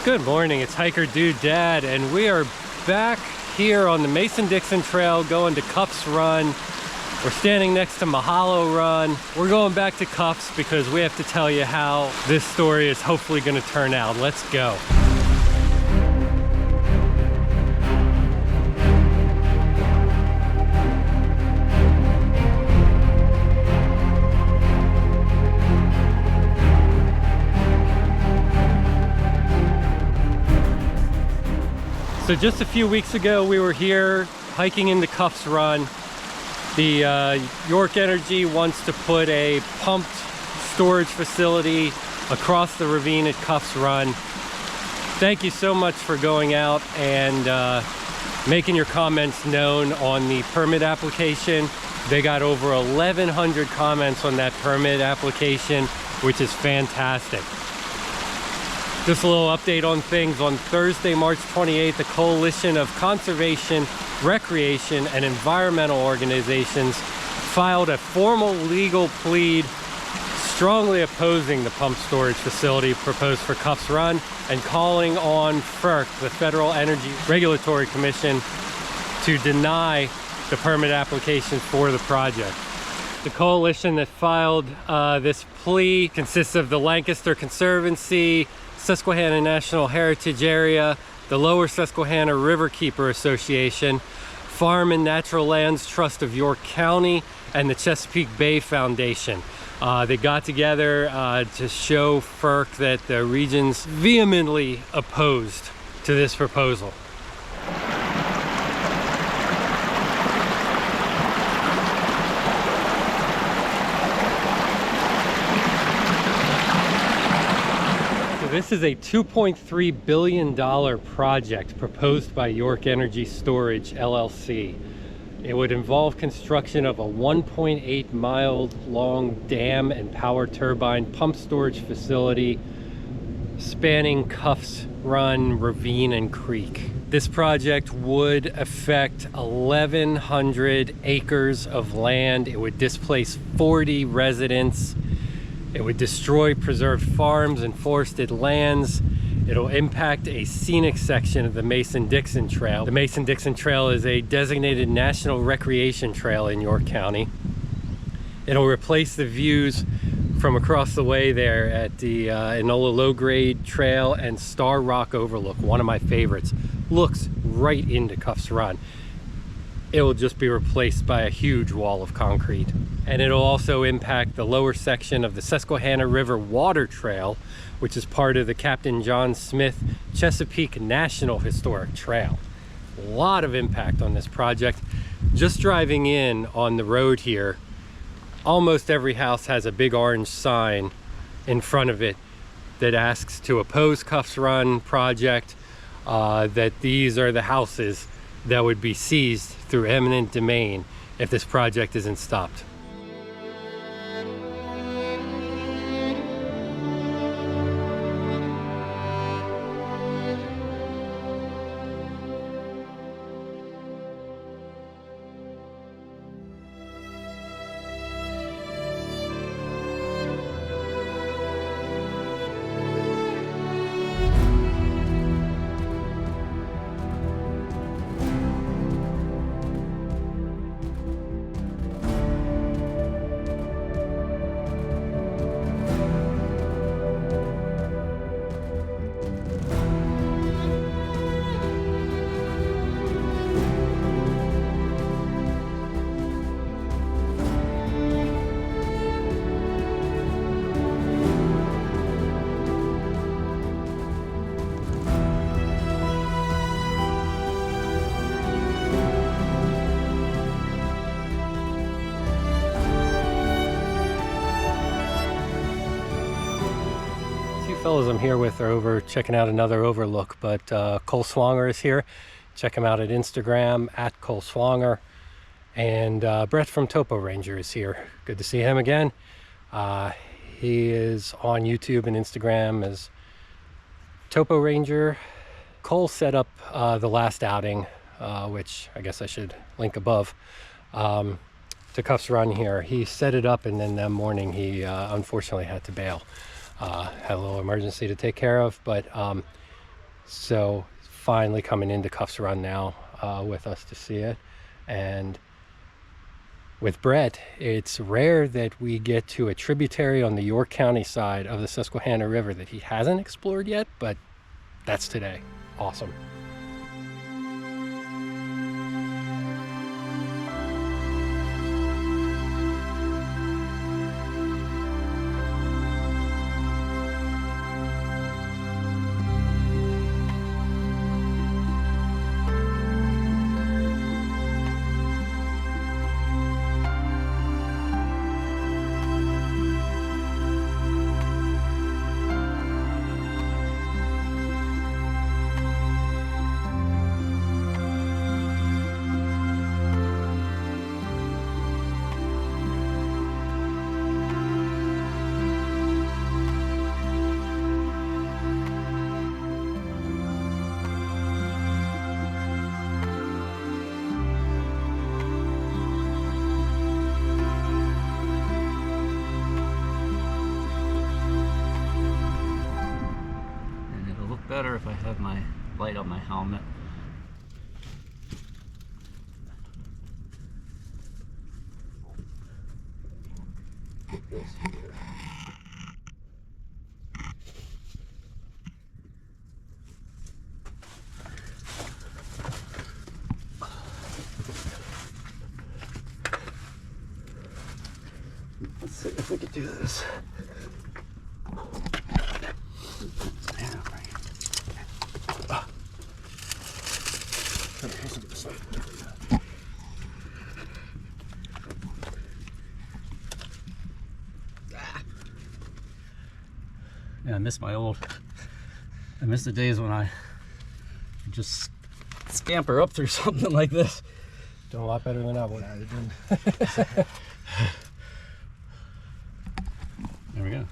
Good morning, it's Hiker Dude Dad, and we are back here on the Mason-Dixon Trail going to Cuffs Run. We're standing next to Mahalo Run. We're going back to Cuffs because we have to tell you how this story is hopefully going to turn out. Let's go. So just a few weeks ago, we were here hiking into Cuffs Run. The York Energy wants to put a pumped storage facility across the ravine at Cuffs Run. Thank you so much for going out and making your comments known on the permit application. They got over 1,100 comments on that permit application, which is fantastic. Just a little update on things. On Thursday, March 28th, a coalition of conservation, recreation, and environmental organizations filed a formal legal plead strongly opposing the pump storage facility proposed for Cuffs Run and calling on FERC, the Federal Energy Regulatory Commission, to deny the permit application for the project. The coalition that filed this plea consists of the Lancaster Conservancy, Susquehanna National Heritage Area, the Lower Susquehanna River Keeper Association, Farm and Natural Lands Trust of York County, and the Chesapeake Bay Foundation. They got together to show FERC that the region's vehemently opposed to this proposal. This is a $2.3 billion project proposed by York Energy Storage, LLC. It would involve construction of a 1.8 mile long dam and power turbine pump storage facility spanning Cuffs Run, Ravine, and Creek. This project would affect 1,100 acres of land. It would displace 40 residents. It would destroy preserved farms and forested lands. It'll impact a scenic section of the Mason-Dixon Trail. The Mason-Dixon Trail is a designated national recreation trail in York County. It'll replace the views from across the way there at the Enola Low Grade Trail and Star Rock Overlook, one of my favorites. Looks right into Cuffs Run. It will just be replaced by a huge wall of concrete. And it'll also impact the lower section of the Susquehanna River Water Trail, which is part of the Captain John Smith Chesapeake National Historic Trail. A lot of impact on this project. Just driving in on the road here, almost every house has a big orange sign in front of it that asks to oppose Cuffs Run project, that these are the houses that would be seized through eminent domain if this project isn't stopped. Fellows I'm here with are over checking out another overlook, but Cole Swanger is here. Check him out at Instagram at Cole Swanger, and Brett from Topo Ranger is here. Good to see him again. He is on YouTube and Instagram as Topo Ranger. Cole set up the last outing, which I guess I should link above, to Cuffs Run here. He set it up, and then that morning he unfortunately had to bail. Had a little emergency to take care of, but So finally coming into Cuffs Run now with us to see it. And with Brett, it's rare that we get to a tributary on the York County side of the Susquehanna River that he hasn't explored yet, but that's today. Awesome. Better if I have my light on my helmet. This here. Let's see if we can do this. Yeah, I miss the days when I just scamper up through something like this. Doing a lot better than I would. There we go.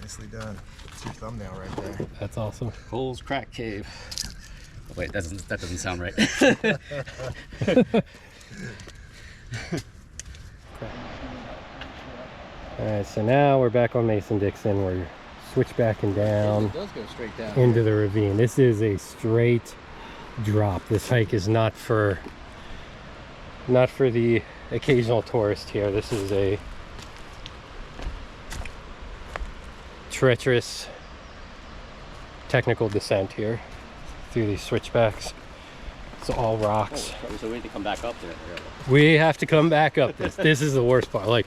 Nicely done. It's your thumbnail right there. That's awesome. Cole's Crack Cave. Oh, wait, that doesn't sound right. All right, so now we're back on Mason-Dixon. We're switchbacking down It does go straight down into the ravine. This is a straight drop. This hike is not for the occasional tourist here. This is a treacherous technical descent here through these switchbacks. It's all rocks. Oh, so we need to come back up there. We have to come back up this. This is the worst part. Like,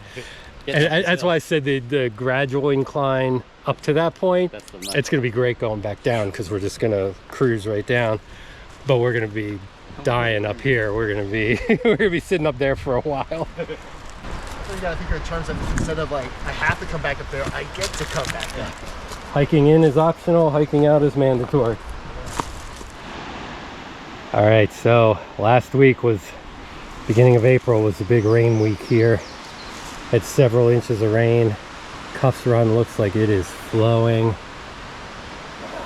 and that's why I said the gradual incline up to that point, it's going to be great going back down because we're just going to cruise right down. But we're going to be dying up here. We're going to be we're going to be sitting up there for a while. So you got to think in terms of, instead of like I have to come back up there, I get to come back down. Hiking in is optional, hiking out is mandatory. All right, so last week was beginning of April, was a big rain week here. Had several inches of rain. Cuffs Run looks like it is flowing.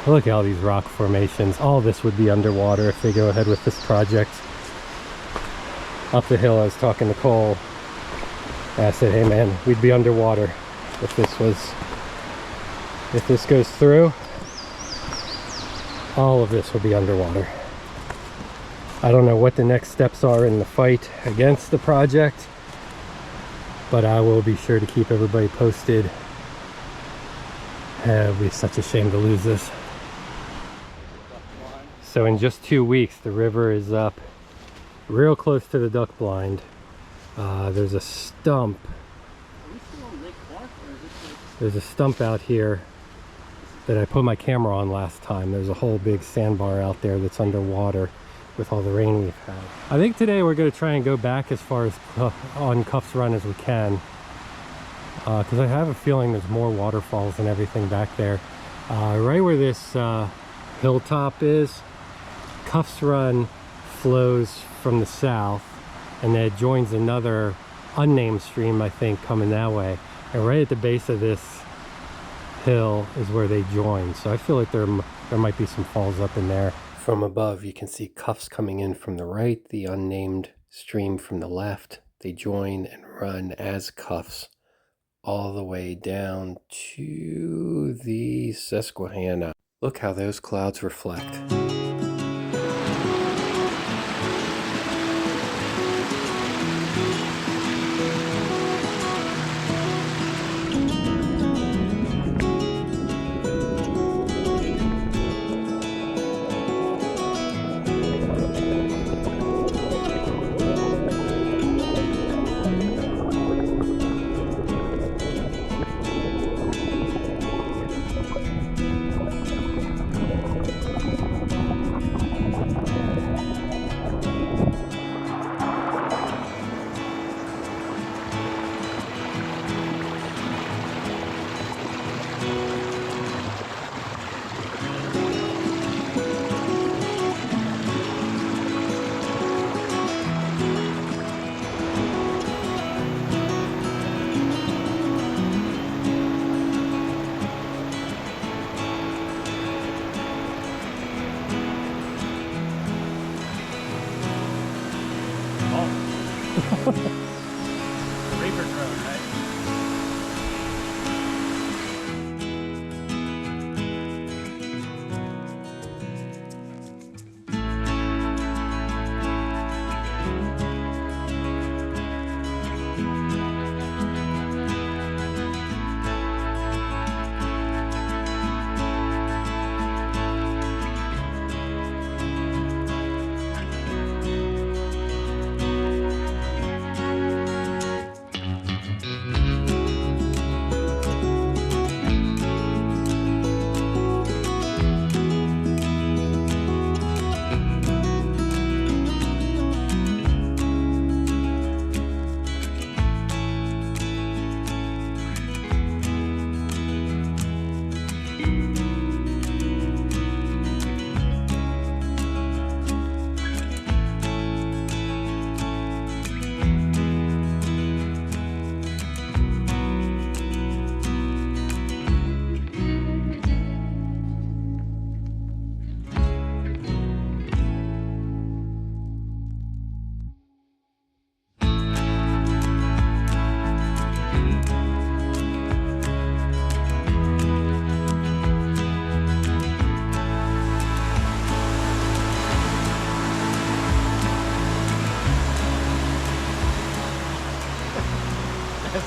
Look at all these rock formations. All this would be underwater if they go ahead with this project. Up the hill, I was talking to Cole. I said, hey man, we'd be underwater if this goes through. All of this will be underwater. I don't know what the next steps are in the fight against the project, but I will be sure to keep everybody posted. It would be such a shame to lose this. So in just 2 weeks, the river is up real close to the duck blind. There's a stump. There's a stump out here that I put my camera on last time. There's a whole big sandbar out there that's underwater with all the rain we've had. I think today we're going to try and go back as far as on Cuffs Run as we can, because I have a feeling there's more waterfalls and everything back there. Right where this hilltop is, Cuffs Run flows from the south, and then it joins another unnamed stream, I think, coming that way. And right at the base of this hill is where they join. So I feel like there might be some falls up in there. From above, you can see Cuffs coming in from the right, the unnamed stream from the left. They join and run as Cuffs all the way down to the Susquehanna. Look how those clouds reflect. Reaper drone, right?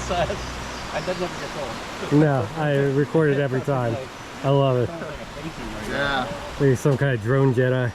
I did never get told. No, I record it every time. I love it. Yeah. Maybe some kind of drone Jedi.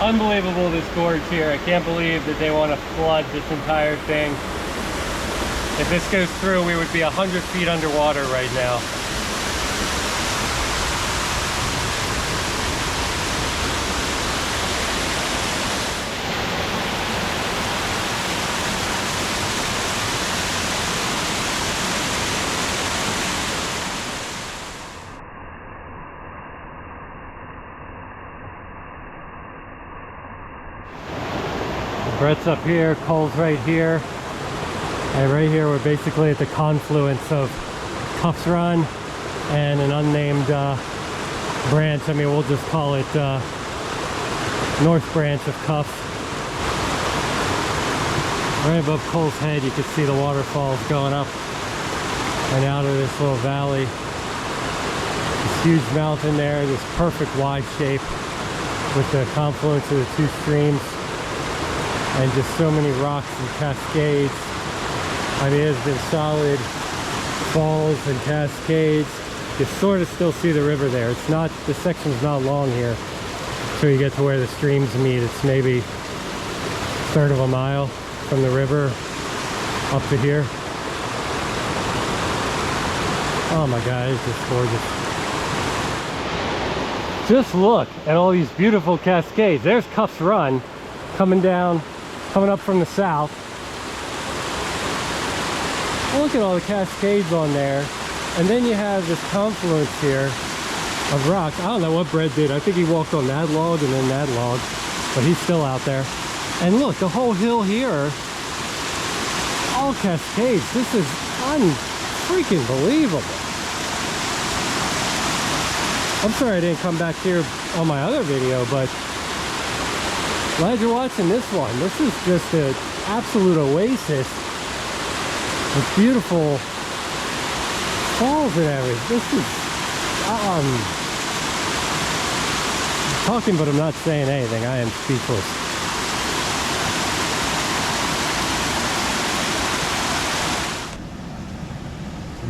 Unbelievable, this gorge here. I can't believe that they want to flood this entire thing. If this goes through, we would be 100 feet underwater right now. Brett's up here, Cole's right here. And right here we're basically at the confluence of Cuffs Run and an unnamed branch. I mean, we'll just call it North Branch of Cuffs. Right above Cole's head you can see the waterfalls going up and out of this little valley. This huge mountain there, this perfect Y shape with the confluence of the two streams. And just so many rocks and cascades. I mean, it's been solid falls and cascades. You sort of still see the river there. It's not, the section's not long here. So you get to where the streams meet. It's maybe a third of a mile from the river up to here. Oh my God, it's just gorgeous. Just look at all these beautiful cascades. There's Cuffs Run coming down coming up from the south. Look at all the cascades on there. And then you have this confluence here of rocks. I don't know what Brett did. I think he walked on that log and then that log, but he's still out there. And look, the whole hill here, all cascades. This is unfreaking believable. I'm sorry I didn't come back here on my other video, but glad you're watching this one. This is just an absolute oasis with beautiful falls and everything. This is, I'm talking, but I'm not saying anything. I am speechless.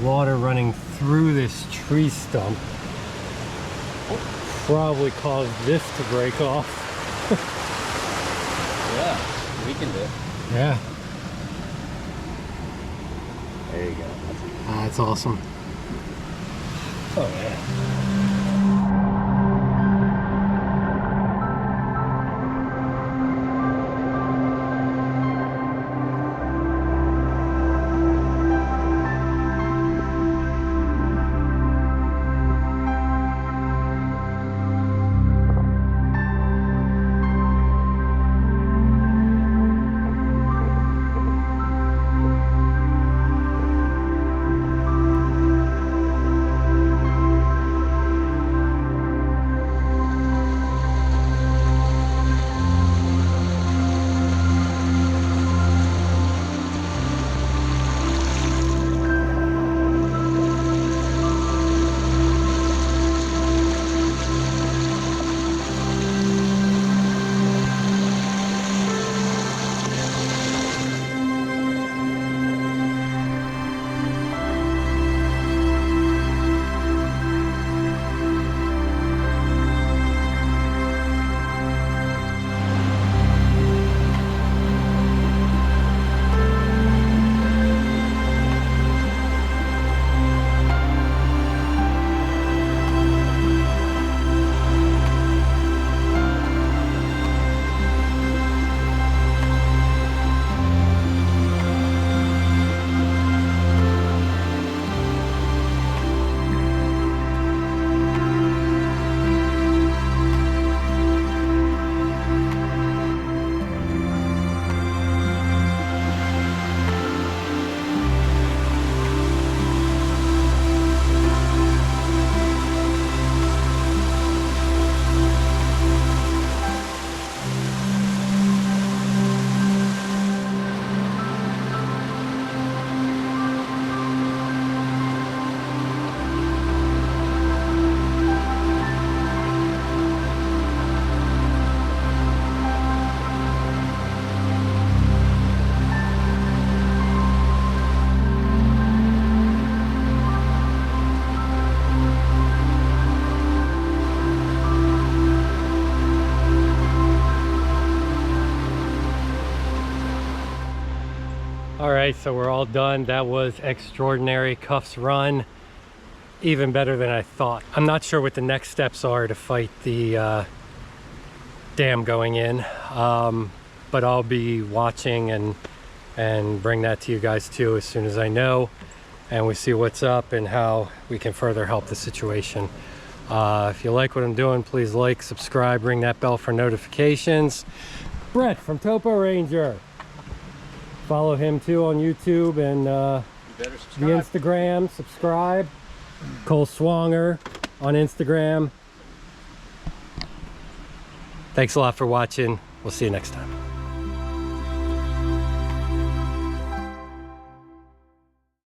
Water running through this tree stump probably caused this to break off. Yeah, weakened it. Yeah. There you go. That's awesome. Oh yeah. All right, so we're all done. That was extraordinary. Cuffs run even better than I thought. I'm not sure what the next steps are to fight the dam going in, but I'll be watching and bring that to you guys too as soon as I know, and we see what's up and how we can further help the situation. If you like what I'm doing, please like, subscribe, ring that bell for notifications. Brett from Topo Ranger. Follow him too on YouTube and the Instagram. Subscribe. Cole Swanger on Instagram. Thanks a lot for watching. We'll see you next time.